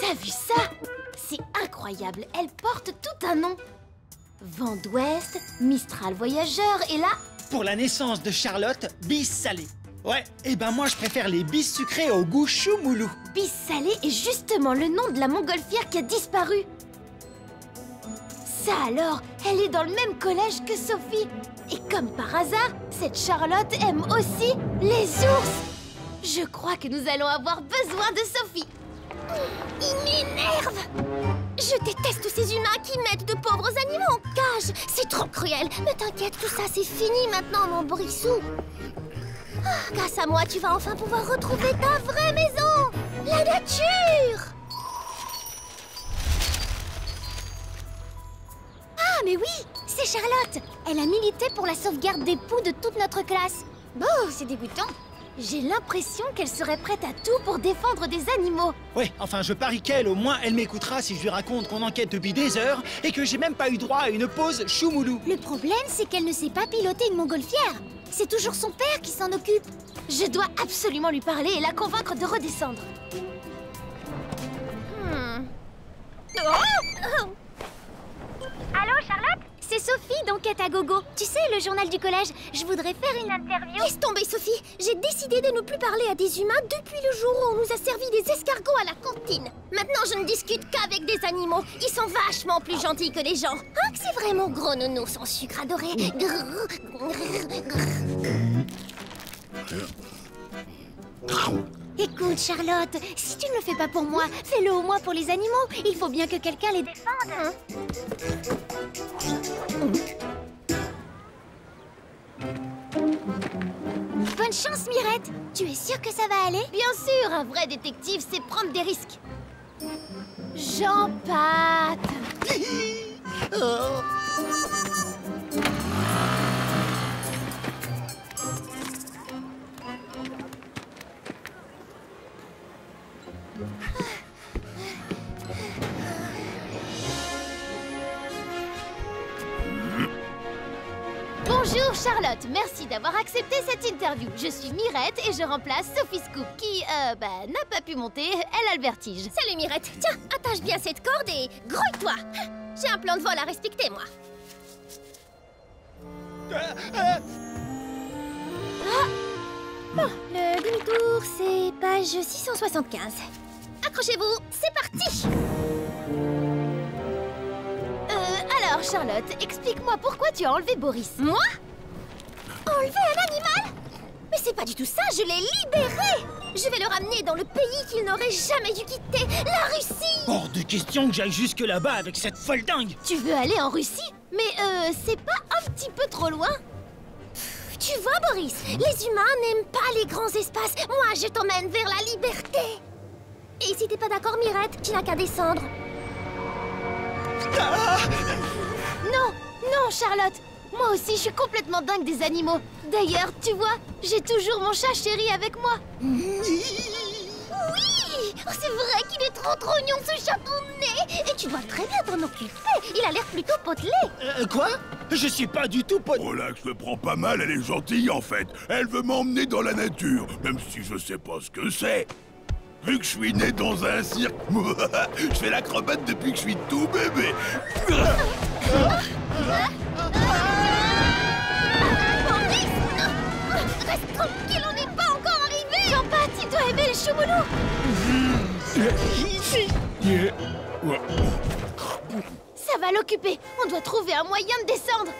T'as vu ça? C'est incroyable, elle porte tout un nom. Vent d'Ouest, Mistral voyageur, et là, Pour la naissance de Charlotte, bis salé. Ouais, et ben moi je préfère les bis sucrés au goût choumoulou. Bis salé est justement le nom de la montgolfière qui a disparu. Ça alors, elle est dans le même collège que Sophie. Et comme par hasard, cette Charlotte aime aussi les ours. Je crois que nous allons avoir besoin de Sophie. Il m'énerve! Je déteste tous ces humains qui mettent de pauvres animaux en cage. C'est trop cruel. Mais t'inquiète, tout ça c'est fini maintenant, mon Borissou. Ah, grâce à moi, tu vas enfin pouvoir retrouver ta vraie maison, la nature. Ah, mais oui, c'est Charlotte. Elle a milité pour la sauvegarde des poux de toute notre classe. Bon, c'est dégoûtant. J'ai l'impression qu'elle serait prête à tout pour défendre des animaux. Ouais, enfin je parie qu'elle, au moins, elle m'écoutera si je lui raconte qu'on enquête depuis des heures et que j'ai même pas eu droit à une pause choumoulou. Le problème, c'est qu'elle ne sait pas piloter une montgolfière. C'est toujours son père qui s'en occupe. Je dois absolument lui parler et la convaincre de redescendre. Allô, Charlotte? C'est Sophie d'Enquête à Gogo. Tu sais, le journal du collège. Je voudrais faire une interview. Laisse tomber, Sophie. J'ai décidé de ne plus parler à des humains depuis le jour où on nous a servi des escargots à la cantine. Maintenant, je ne discute qu'avec des animaux. Ils sont vachement plus gentils que les gens. Hein, que c'est vraiment gros nounours en sucre adoré. Écoute, Charlotte, si tu ne le fais pas pour moi, fais-le au moins pour les animaux. Il faut bien que quelqu'un les défende. Bonne chance, Mirette. Tu es sûre que ça va aller? Bien sûr, un vrai détective, c'est prendre des risques. Jean-Pat. Bonjour Charlotte, merci d'avoir accepté cette interview. Je suis Mirette et je remplace Sophie Scoop qui, n'a pas pu monter, elle a le vertige. Salut Mirette, tiens, attache bien cette corde et grouille-toi. J'ai un plan de vol à respecter, moi. Bon, le demi-tour, c'est page 675. Accrochez-vous, c'est parti. Alors Charlotte, explique-moi pourquoi tu as enlevé Boris. Moi? Enlever un animal? Mais c'est pas du tout ça, je l'ai libéré. Je vais le ramener dans le pays qu'il n'aurait jamais dû quitter, la Russie. Hors de question que j'aille jusque là-bas avec cette folle dingue. Tu veux aller en Russie? Mais c'est pas un petit peu trop loin? Tu vois Boris, les humains n'aiment pas les grands espaces. Moi, je t'emmène vers la liberté. Et si t'es pas d'accord Mirette, tu n'as qu'à descendre. Non, non Charlotte. Moi aussi je suis complètement dingue des animaux. D'ailleurs, tu vois, j'ai toujours mon chat chéri avec moi. Oui, oh, c'est vrai qu'il est trop mignon ce chaponnet. Et tu dois très bien t'en occuper. Il a l'air plutôt potelé. Quoi? Je suis pas du tout potelé. Relax, le prends pas mal, elle est gentille en fait. Elle veut m'emmener dans la nature, même si je sais pas ce que c'est. Vu que je suis né dans un cirque, je fais l'acrobate depuis que je suis tout bébé. Reste tranquille, on n'est pas encore arrivé. Jean-Pat, tu dois aimer les choumoulous. Ça va l'occuper. On doit trouver un moyen de descendre.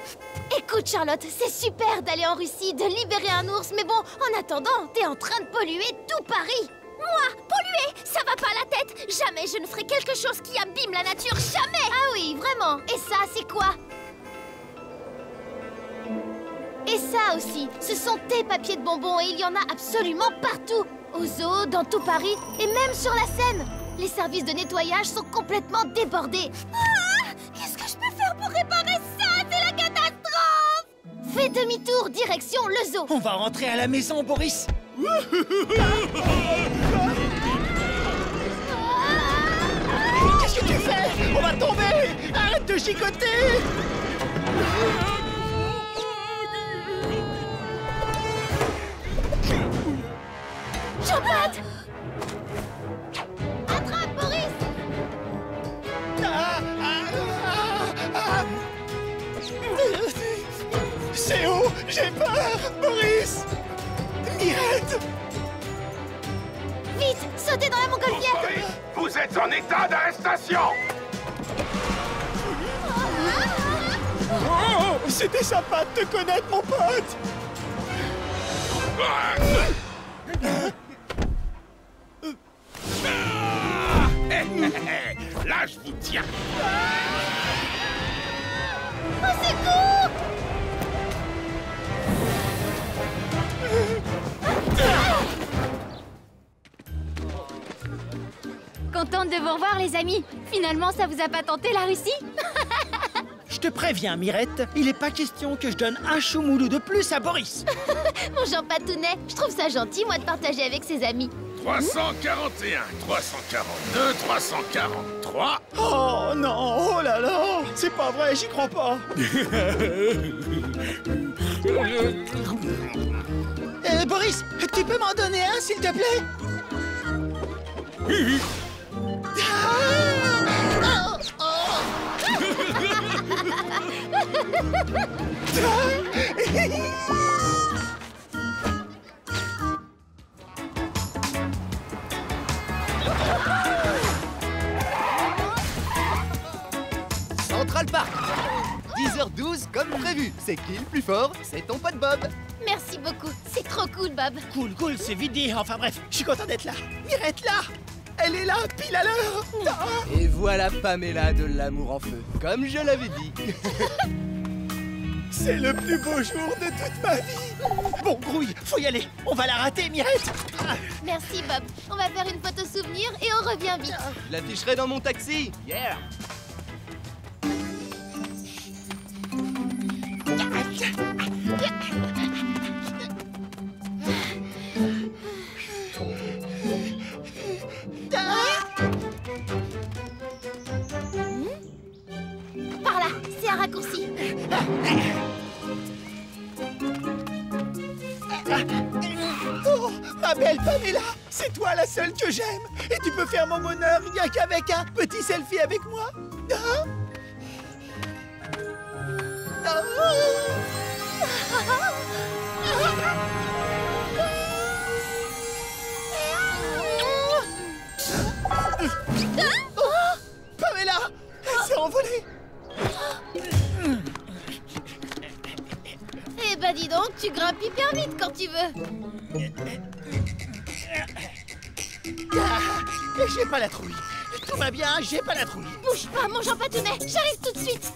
Écoute Charlotte, c'est super d'aller en Russie, de libérer un ours, mais bon, en attendant, t'es en train de polluer tout Paris. Moi, polluer, ça va pas à la tête. Jamais je ne ferai quelque chose qui abîme la nature, jamais. Ah oui, vraiment. Et ça, c'est quoi? Et ça aussi, ce sont tes papiers de bonbons et il y en a absolument partout. Au zoo, dans tout Paris et même sur la Seine. Les services de nettoyage sont complètement débordés. Ah, qu'est-ce que je peux faire pour réparer ça? C'est la catastrophe. Fais demi-tour, direction le zoo. On va rentrer à la maison, Boris. Qu'est-ce que tu fais? On va tomber. Arrête de gigoter. Jean-Pat! Attrape, Boris! C'est où? J'ai peur, Boris! Mirette! Vite, sautez dans la montgolfière! Oui, vous êtes en état d'arrestation! Oh, c'était sympa de te connaître, mon pote! Là, je vous tiens! Au secours! Contente de vous revoir, les amis. Finalement, ça vous a pas tenté, la Russie? Je te préviens, Mirette, il est pas question que je donne un choumoulou de plus à Boris. Mon Jean Patounet, je trouve ça gentil, moi, de partager avec ses amis. 341, 342, 343... Oh non, oh là là, c'est pas vrai, j'y crois pas. Boris, tu peux m'en donner un, s'il te plaît? Central Park 10h12 comme prévu. C'est qui le plus fort? C'est ton pote Bob. Merci beaucoup, c'est trop cool, Bob. Cool, c'est vite dit. Enfin bref, je suis content d'être là. Mirette, là! Elle est là, pile à l'heure. Et voilà Pamela de l'amour en feu, comme je l'avais dit. C'est le plus beau jour de toute ma vie. Bon, Grouille, faut y aller. On va la rater, Mirette. Merci, Bob. On va faire une photo souvenir et on revient vite. Je l'afficherai dans mon taxi. Yeah. Par là, c'est un raccourci. Oh, ma belle Pamela, c'est toi la seule que j'aime. Et tu peux faire mon bonheur rien qu'avec un petit selfie avec moi. Hein? Oh, Pamela, elle s'est envolée. Eh ben dis donc, tu grimpes hyper vite quand tu veux. J'ai pas la trouille. Tout va bien, j'ai pas la trouille. Bouge pas, mon Jean Patounet, j'arrive tout de suite.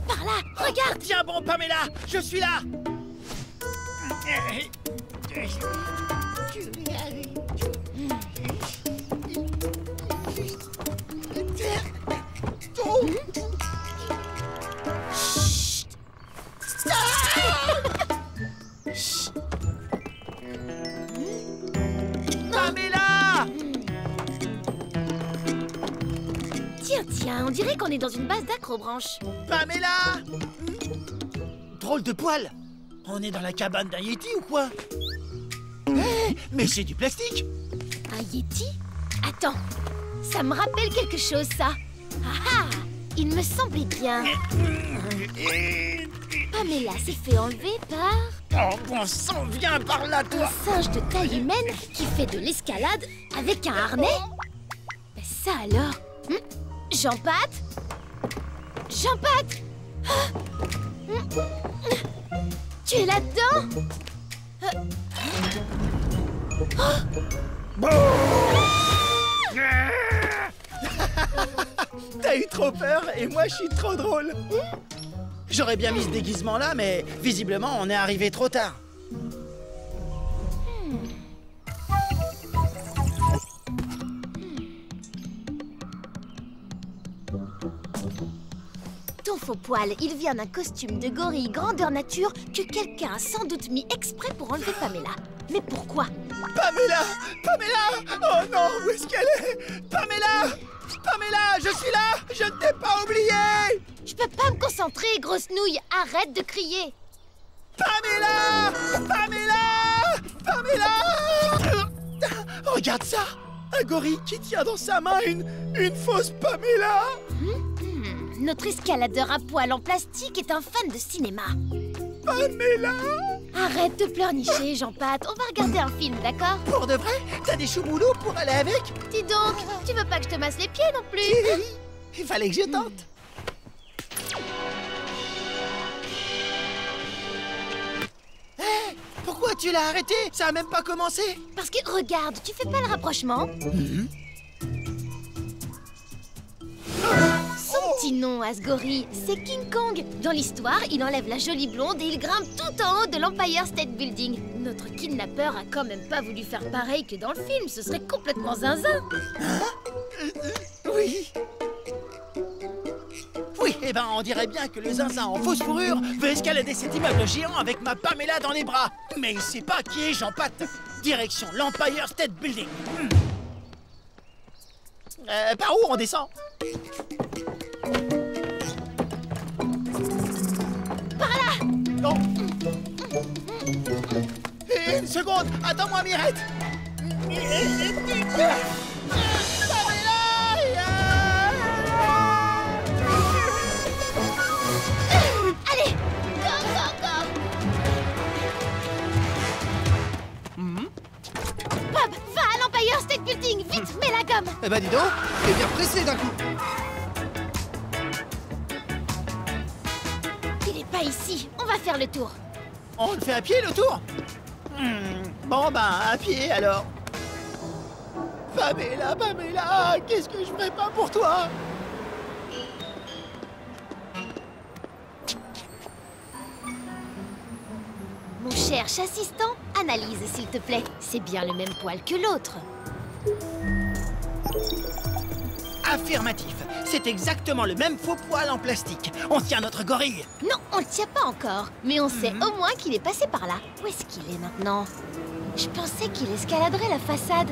Par là, regarde. Tiens bon, Pamela, je suis là. Pamela! Tiens, on dirait qu'on est dans une base d'acrobranche. Pamela! Drôle de poil. On est dans la cabane d'un Yeti ou quoi? Mais c'est du plastique. Un Yeti? Attends, ça me rappelle quelque chose, ça. Ah ah! Il me semblait bien. Pamela s'est fait enlever par... Oh, bon sang, viens par là, toi! Un singe de taille humaine qui fait de l'escalade avec un harnais? Ben ça alors? Jean-Pat? Jean-Pat? Tu es là-dedans? T'as eu trop peur et moi je suis trop drôle. J'aurais bien mis ce déguisement là, mais visiblement on est arrivé trop tard. Ton faux poil, il vient d'un costume de gorille grandeur nature que quelqu'un a sans doute mis exprès pour enlever Pamela. Mais pourquoi? Pamela! Pamela! Oh non, où est-ce qu'elle est? Pamela! Pamela, je suis là! Je ne t'ai pas oublié! Je peux pas me concentrer, grosse nouille. Arrête de crier. Pamela! Pamela! Pamela! Regarde ça! Un gorille qui tient dans sa main une fausse Pamela. Notre escaladeur à poil en plastique est un fan de cinéma. Pamela! Arrête de pleurnicher, Jean-Pat. On va regarder un film, d'accord? Pour de vrai? T'as des choux-boulots pour aller avec? Dis donc, tu veux pas que je te masse les pieds non plus? Il fallait que je tente. Hé, pourquoi tu l'as arrêté? Ça a même pas commencé. Parce que, regarde, tu fais pas le rapprochement? Son petit nom à ce gorille, c'est King Kong. Dans l'histoire, il enlève la jolie blonde et il grimpe tout en haut de l'Empire State Building. Notre kidnappeur a quand même pas voulu faire pareil que dans le film, ce serait complètement zinzin. Oui. Oui, eh ben on dirait bien que le zinzin en fausse fourrure veut escalader cet immeuble géant avec ma Pamela dans les bras. Mais il sait pas qui est Jean-Pat. Direction l'Empire State Building. Par où on descend? Par là! Non. Une seconde, attends-moi, Mirette. Allez, go, go, go! Bob, va à l'Empire State Building, vite, mets la gomme! Eh ben dis donc, t'es bien pressé d'un coup. Il est pas ici, on va faire le tour. On le fait à pied, le tour? Bon, ben, à pied, alors. Pamela, Pamela, qu'est-ce que je ferais pas pour toi? Mon cher assistant, analyse s'il te plaît. C'est bien le même poil que l'autre. Affirmatif. C'est exactement le même faux poil en plastique. On tient notre gorille. Non, on le tient pas encore. Mais on sait au moins qu'il est passé par là. Où est-ce qu'il est maintenant? Je pensais qu'il escaladerait la façade.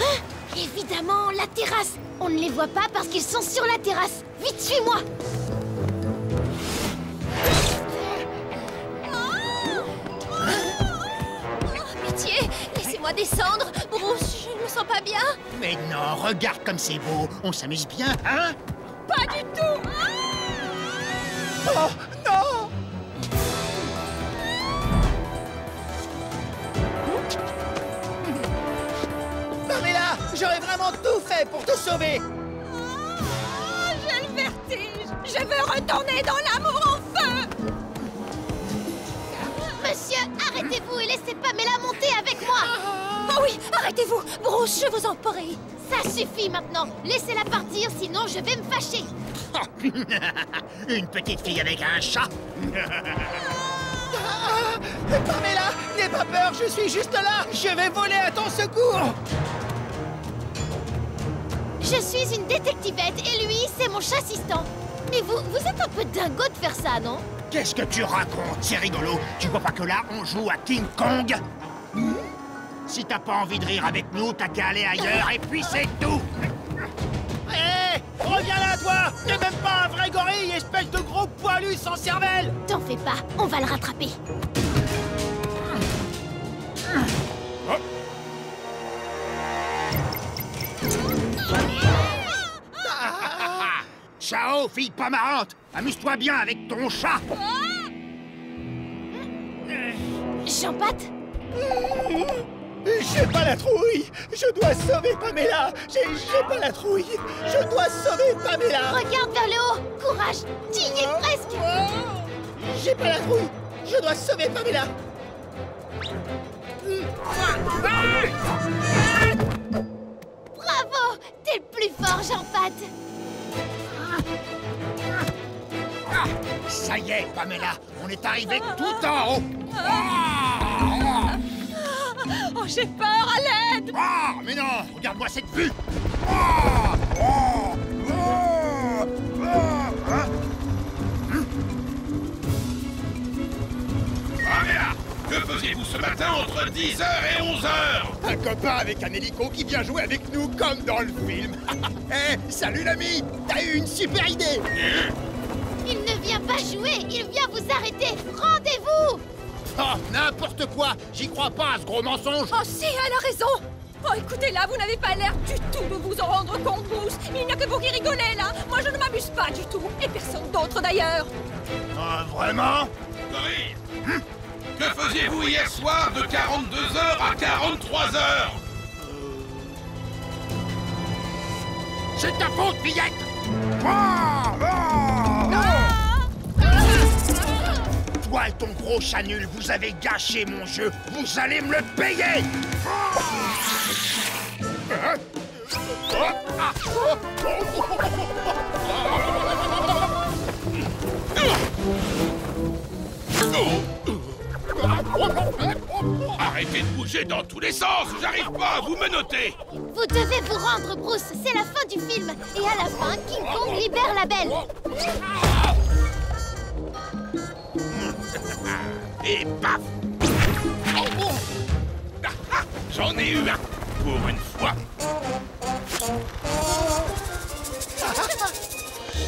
Ah, évidemment, la terrasse. On ne les voit pas parce qu'ils sont sur la terrasse. Vite, suis-moi. Pitié, laissez-moi descendre. Bruce, je ne me sens pas bien. Mais non, regarde comme c'est beau. On s'amuse bien, hein? Pas du tout. Oh, non! Pamela, j'aurais vraiment tout fait pour te sauver. J'ai le vertige. Je veux retourner dans l'amour en feu. Monsieur, arrêtez-vous et laissez Pamela monter avec moi. Oh oui, arrêtez-vous. Bruce, je vous en prie. Ça suffit maintenant. Laissez-la partir, sinon je vais me fâcher. Une petite fille avec un chat. Pamela, n'aie pas peur, je suis juste là. Je vais voler à ton secours. Je suis une détectivette et lui, c'est mon chassistant. Mais vous êtes un peu dingo de faire ça, non? Qu'est-ce que tu racontes? C'est rigolo. Tu vois pas que là, on joue à King Kong? Si t'as pas envie de rire avec nous, t'as qu'à aller ailleurs et puis c'est tout. Hé, reviens là, toi. T'es même pas un vrai gorille, espèce de gros poilu sans cervelle. T'en fais pas, on va le rattraper. Ciao, fille pas marrante. Amuse-toi bien avec ton chat. Jean-Pat? J'ai pas la trouille. Je dois sauver Pamela. J'ai pas la trouille. Je dois sauver Pamela. Regarde vers le haut. Courage. Tu y es presque. J'ai pas la trouille. Je dois sauver Pamela. Bravo. T'es le plus fort, Jean-Pat. Ça y est, Pamela. On est arrivé tout en haut. Oh, j'ai peur, à l'aide. Ah, mais non, regarde-moi cette vue. Pamela, que faisiez-vous ce matin entre 10h et 11h? Un copain avec un hélico qui vient jouer avec nous comme dans le film. Eh, salut l'ami. T'as eu une super idée. Il ne vient pas jouer, il vient vous arrêter. Rendez-vous. Oh, n'importe quoi. J'y crois pas à ce gros mensonge. Oh si, elle a raison. Oh, écoutez là, vous n'avez pas l'air du tout de vous en rendre compte, Bruce. Il n'y a que vous qui rigolez là. Moi, je ne m'amuse pas du tout. Et personne d'autre d'ailleurs. Ah, vraiment? Dory, que faisiez-vous hier soir de 42h à 43h? C'est ta faute, fillette! Toi et ton gros chat nul, vous avez gâché mon jeu. Vous allez me le payer! Arrêtez de bouger dans tous les sens, j'arrive pas à vous menotter. Vous devez vous rendre, Bruce. C'est la fin du film. Et à la fin, King Kong libère la belle. Et paf! J'en ai eu un, pour une fois.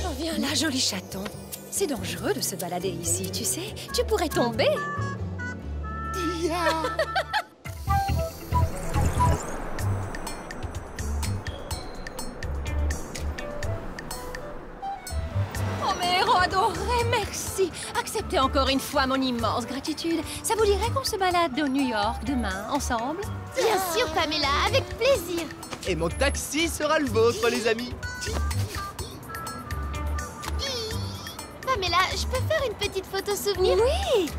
Oh, viens là, joli chaton. C'est dangereux de se balader ici, tu sais. Tu pourrais tomber. Oh, mes héros adorés, merci. Acceptez encore une fois mon immense gratitude. Ça vous dirait qu'on se balade de New York demain, ensemble? Bien sûr, Pamela, avec plaisir. Et mon taxi sera le vôtre, les amis. Pamela, je peux faire une petite photo souvenir? Oui.